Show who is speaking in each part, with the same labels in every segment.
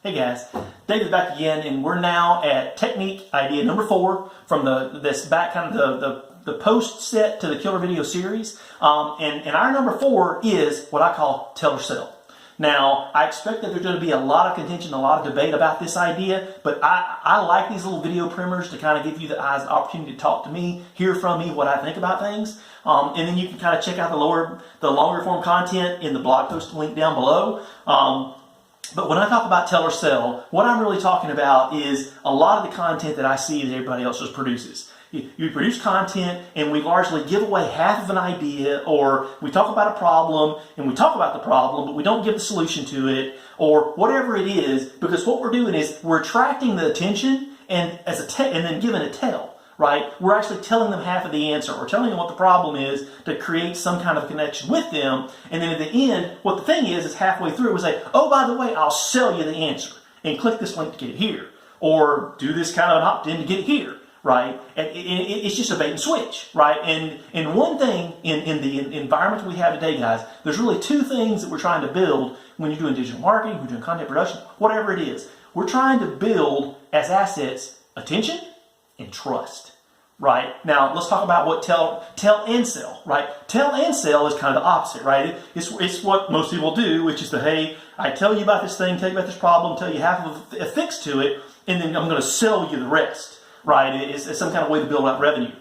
Speaker 1: Hey guys, David back again, and we're now at technique idea number 4 from this back kind of the post set to the killer video series. And our number 4 is what I call tell or sell. Now, I expect that there's going to be a lot of contention, a lot of debate about this idea, but I like these little video primers to kind of give you the opportunity to talk to me, hear from me what I think about things. And then you can kind of check out the longer form content in the blog post link down below. But when I talk about tell or sell, what I'm really talking about is a lot of the content that I see that everybody else just produces. You produce content and we largely give away half of an idea, or we talk about a problem and we talk about the problem, but we don't give the solution to it, or whatever it is, because what we're doing is we're attracting the attention and then giving a tell. Right? We're actually telling them half of the answer, or telling them what the problem is to create some kind of connection with them. And then at the end, what the thing is halfway through we say, oh, by the way, I'll sell you the answer. And click this link to get it here. Or do this kind of an opt-in to get it here. Right? And it's just a bait and switch. Right? And one thing in the environment we have today, guys, there's really 2 things that we're trying to build when you're doing digital marketing, when you're doing content production, whatever it is. We're trying to build as assets attention and trust. Right? Now, let's talk about what tell and sell, right? Tell and sell is kind of the opposite, right? It's what most people do, which is hey, I tell you about this thing, tell you about this problem, tell you half of a fix to it, and then I'm going to sell you the rest, right? It's some kind of way to build up revenue.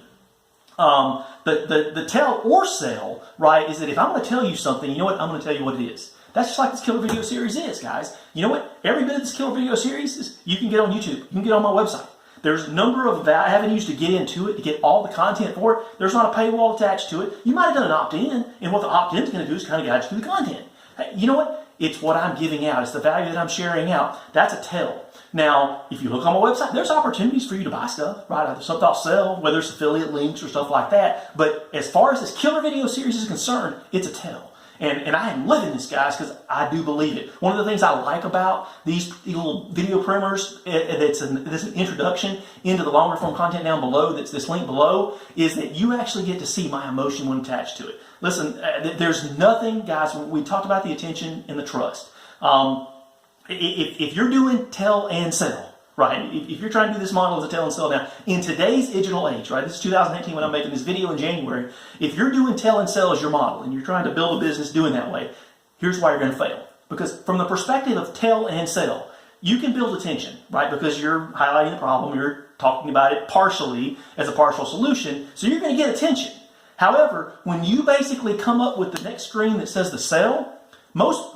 Speaker 1: The tell or sell, right, is that if I'm going to tell you something, you know what? I'm going to tell you what it is. That's just like this killer video series is, guys. You know what? Every bit of this killer video series is you can get on YouTube. You can get on my website. There's a number of avenues to get into it, to get all the content for it. There's not a paywall attached to it. You might have done an opt-in, and what the opt-in is going to do is kind of guide you through the content. Hey, you know what? It's what I'm giving out. It's the value that I'm sharing out. That's a tell. Now, if you look on my website, there's opportunities for you to buy stuff, right? Either something I'll sell, whether it's affiliate links or stuff like that. But as far as this killer video series is concerned, it's a tell. And I am living this, guys, because I do believe it. One of the things I like about these little video primers, that's an introduction into the longer form content down below, that's this link below, is that you actually get to see my emotion when attached to it. Listen, there's nothing, guys, we talked about the attention and the trust. If you're doing tell and sell, right? If you're trying to do this model as a tell and sell now, in today's digital age, right? This is 2018 when I'm making this video in January. If you're doing tell and sell as your model and you're trying to build a business doing that way, here's why you're going to fail. Because from the perspective of tell and sell, you can build attention, right? Because you're highlighting the problem, you're talking about it partially as a partial solution, so you're going to get attention. However, when you basically come up with the next screen that says the sell,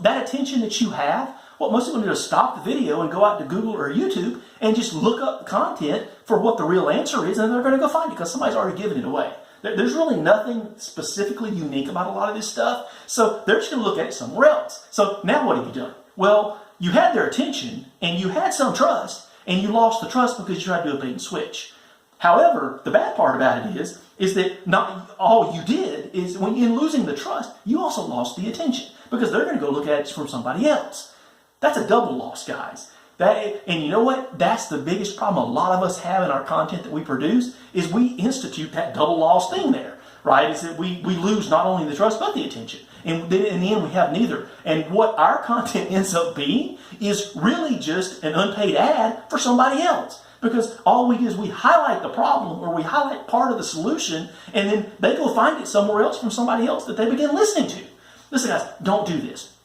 Speaker 1: that attention that you have, what most people do is stop the video and go out to Google or YouTube and just look up the content for what the real answer is, and they're going to go find it because somebody's already given it away. There's really nothing specifically unique about a lot of this stuff, so they're just going to look at it somewhere else. So now what have you done? Well, you had their attention and you had some trust, and you lost the trust because you tried to do a bait and switch. However, the bad part about it is that not all you did is, when in losing the trust, you also lost the attention because they're going to go look at it from somebody else. That's a double loss, guys. And you know what? That's the biggest problem a lot of us have in our content that we produce, is we institute that double loss thing there, right? Is that we lose not only the trust but the attention. And then in the end we have neither. And what our content ends up being is really just an unpaid ad for somebody else. Because all we do is we highlight the problem, or we highlight part of the solution, and then they go find it somewhere else from somebody else that they begin listening to. Listen, guys, don't do this.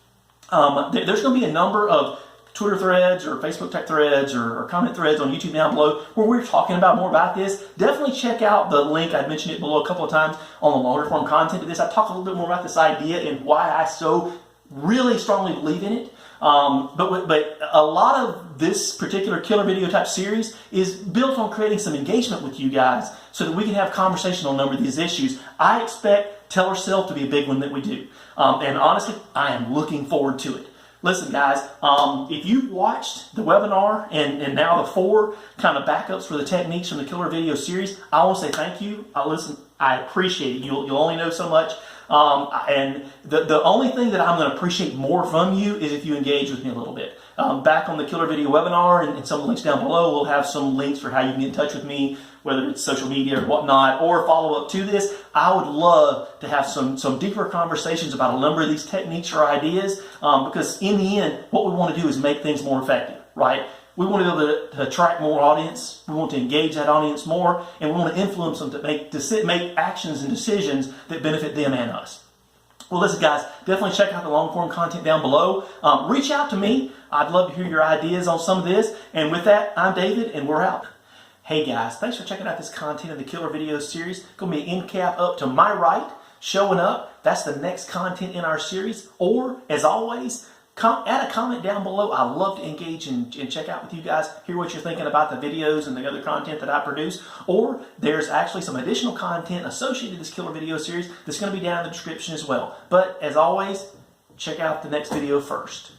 Speaker 1: There's going to be a number of Twitter threads or Facebook tech threads or comment threads on YouTube down below where we're talking about more about this. Definitely check out the link. I mentioned it below a couple of times on the longer form content of this. I talk a little bit more about this idea and why I so really strongly believe in it. But a lot of this particular killer video type series is built on creating some engagement with you guys so that we can have conversation on a number of these issues. I expect tell or sell to be a big one that we do. And honestly, I am looking forward to it. Listen, guys, if you watched the webinar and now the 4 kind of backups for the techniques from the killer video series, I want to say thank you. Listen, I appreciate it. You'll only know so much. And the only thing that I'm going to appreciate more from you is if you engage with me a little bit. Back on the Killer Video webinar and some of the links down below, we'll have some links for how you can get in touch with me, whether it's social media or whatnot, or follow up to this. I would love to have some deeper conversations about a number of these techniques or ideas, because in the end, what we want to do is make things more effective. right? We want to be able to attract more audience. We want to engage that audience more, and we want to influence them to make actions and decisions that benefit them and us. Well, listen, guys, definitely check out the long form content down below. Reach out to me. I'd love to hear your ideas on some of this. And with that, I'm David, and we're out. Hey, guys, thanks for checking out this content of the Killer Video series. Going to be an end cap up to my right, showing up. That's the next content in our series. Or, as always, add a comment down below. I love to engage and check out with you guys, hear what you're thinking about the videos and the other content that I produce. Or there's actually some additional content associated with this Killer Video series that's going to be down in the description as well. But as always, check out the next video first.